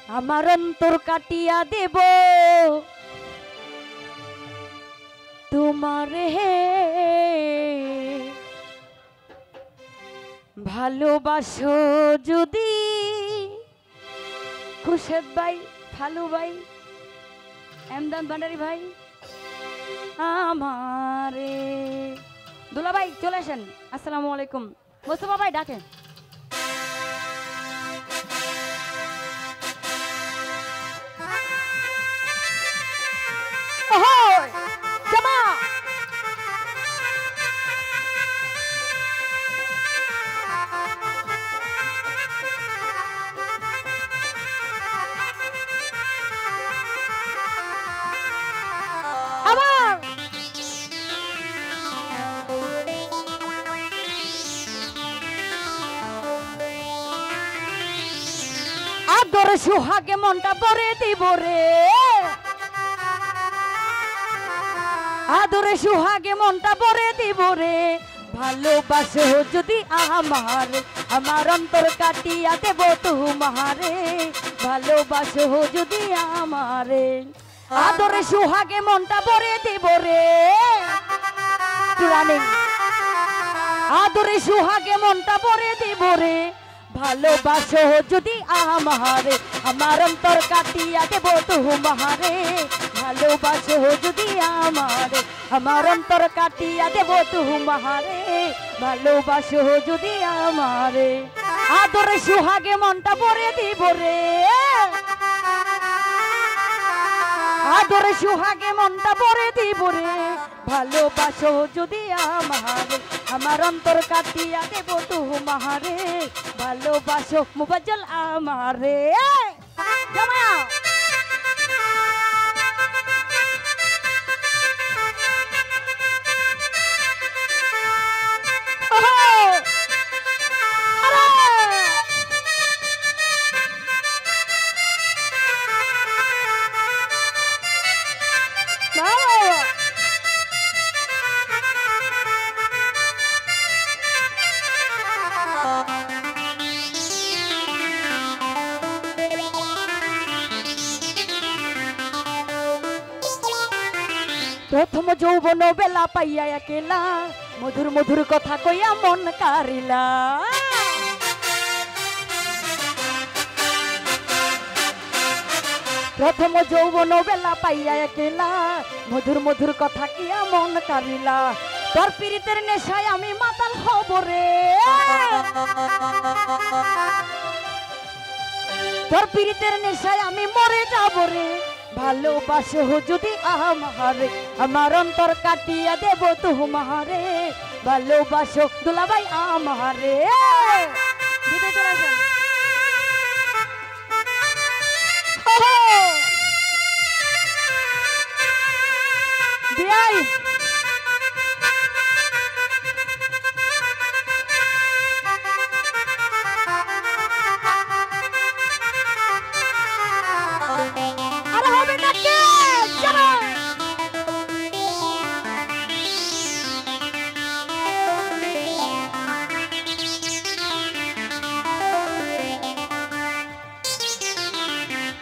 আমার অন্তর কাটিয়া দেব তোমারে ভালোবাসো যদি খুশদ ভাই ফালু ভাই এমদাদ ভান্ডারি ভাই আমারে দুলা ভাই চলে আসেন। আসসালামু আলাইকুম। মোস্তফা ভাই ডাকেন। জামা আবার আদর সুহাগে মনটা ভরে দিব রে, আদরে সুহাগে মনটা ভরে দিব রে, ভালোবাসো যদি আমার আমার অন্তর কাটিয়া দেব তোমারে, ভালোবাসো যদি আমারে আদরে সুহাগে মনটা ভরে দিব রে, আদরে সুহাগে মনটা ভরে দিব রে, ভালোবাসো যদি আমারে আমার অন্তর কাটিয়া দেব তোমারে, ভালোবাসো যদি আমারে আমার অন্তর কাটিয়া দেব তোমারে, ভালোবাসো যদি আমারে আদরে সুহাগে মনটা ভরে দিব রে, আদরে সুহাগে মনটা ভরে দিব রে, ভালোবাসো যদি আমারে আমার অন্তর কাটিয়া দেব তোমারে, ভালোবাসো মুবাজ্জল আমারে। জামা প্রথম যৌবন বেলা পাইয়া একেলা, মধুর মধুর কথা কইয়া মন কারিলা, প্রথম যৌবন বেলা পাইয়া একেলা, মধুর মধুর কথা কিয়া মন কারিলা, তোর পীড়িতের নেশায় আমি মাতাল হব রে, তোর পীড়িতের নেশায় আমি মরে যাব রে, ভালোবাসো যদি আমারে আমার অন্তর কাটিয়া দেব তোমারে, ভালোবাসো দুলাভাই আমারে।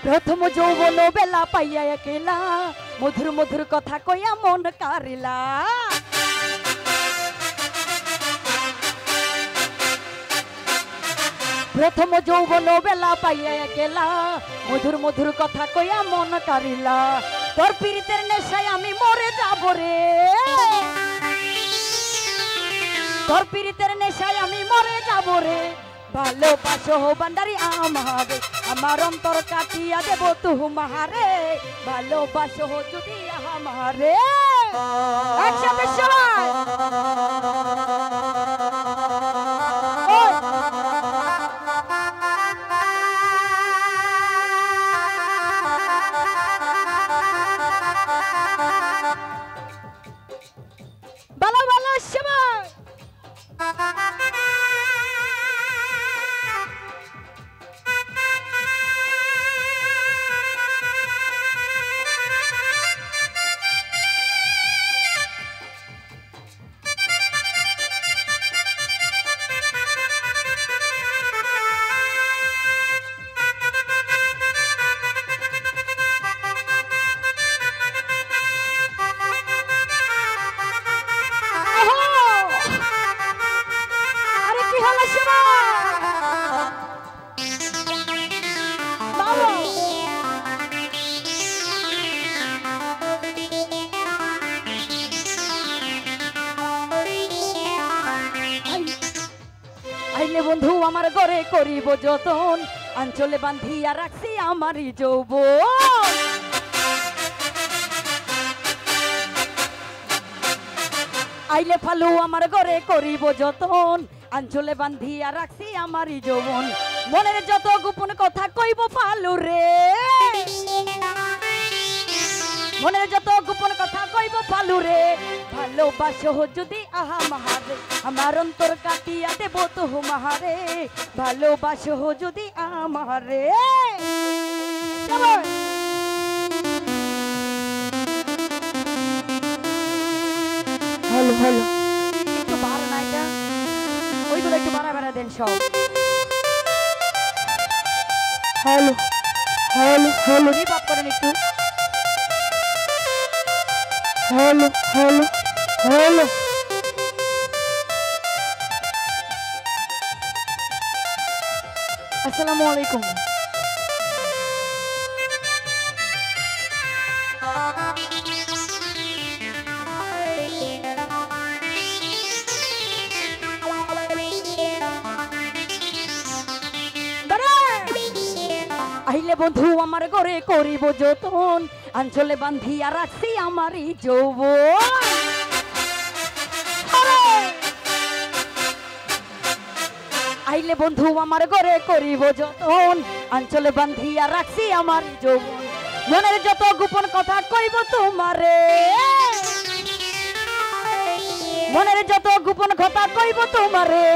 প্রথম যৌবন বেলা পাইয়া একেলা, মধুর মধুর কথা কইয়া মন কারিলা, প্রথম যৌবন বেলা পাইয়া একেলা, মধুর মধুর কথা কইয়া মন কারিলা, তোর পীড়িতের নেশায় আমি মরে যাব রে, তোর পীড়িতের নেশায় আমি মরে যাব রে, ভালোবাসো ভান্ডারি আমারে আমার অন্তর কাটিয়া দেব তোমারে, ভালোবাসো যদি আমারে। একসাথে সবাই ভালো ভালো সবাই ঘরে করিব যতন আঞ্চলে বান্ধিয়া রাখছি আমারই যৌবন আইলে ফালু আমার ঘরে করিব যতন আঞ্চলে বান্ধিয়া রাখছি আমারই যৌবন মনের যত গোপন কথা কইব ফালু রে মনের যত গোপন কথা কইব ফালু রে ভালোবাসো যদি আমারে আমার অন্তর কাটিয়া দেব তোমারে ভালোবাসো যদি আমারে হ্যালো হ্যালো একটু বাড়া না এটা ওইগুলো একটু বাড়া দেন সব হ্যালো হ্যালো হ্যালো রিভাব করেন একটু হ্যালো হ্যালো হ্যালো আসসালামু আলাইকুম আইলে বন্ধু আমার ঘরে করিব যতন আঞ্চলে বান্ধিয়া রাখছি আমারই যৌবন আইলে বন্ধু আমার ঘরে করিব যতন আঞ্চলে বান্ধিয়া রাখছি আমারই যৌবন মনের যত গোপন কথা কইব তোমারে মনের যত গোপন কথা কইব তোমারে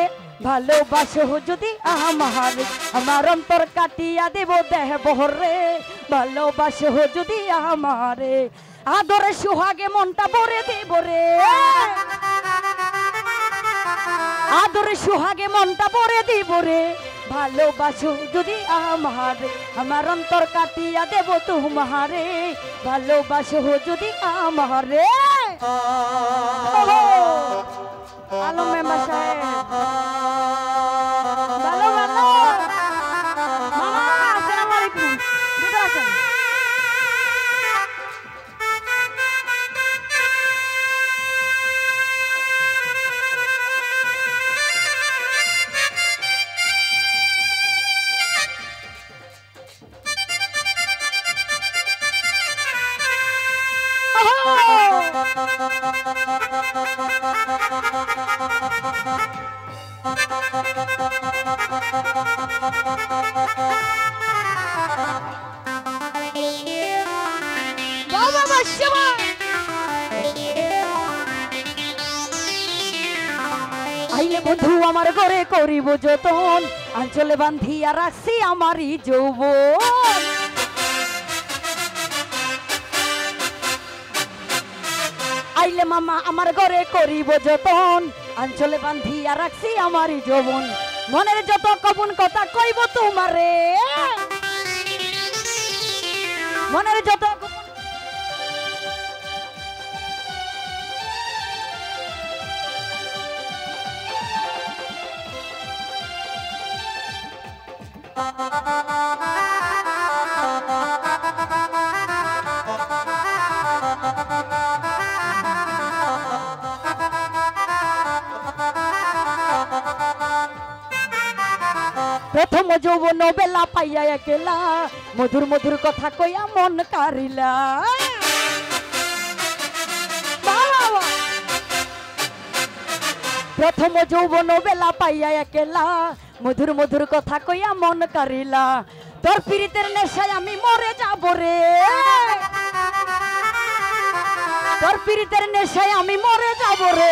ভালোবাসো যদি আমারে আমার অন্তর কাটিয়া দেব দেহ বহরে ভালোবাসো যদি আমারে আদরে সুহাগে মনটা ভরে দেব রে আদরে সুহাগে মনটা ভরে দিব রে ভালোবাসো যদি আমারে আমার অন্তর কাটিয়া দেব তোমারে ভালোবাসো যদি আমারে আলো মেম্বার সাহেব ভালো ভালো মামা আসসালামু আলাইকুম ভিতরে আসেন আইলে বন্ধু আমার ঘরে করিব যতন আঞ্চলে বান্ধিয়া রাখছি আমারই যৌবন আইলে মামা আমার ঘরে করিব যতন আঞ্চলে বান্ধিয়া রাখছি আমারই যৌবন মনের যত গোপন কথা কইব তোমারে মনের যত প্রথম যৌবন বেলা পাইয়া একলা মধুর মধুর কথা কইয়া মন কারিলা প্রথম যৌবন বেলা পাইয়া একলা মধুর মধুর কথা কইয়া মন কারিলা তোর পীড়িতের নেশায় আমি মরে যাব রে তোর পীড়িতের নেশায় আমি মরে যাব রে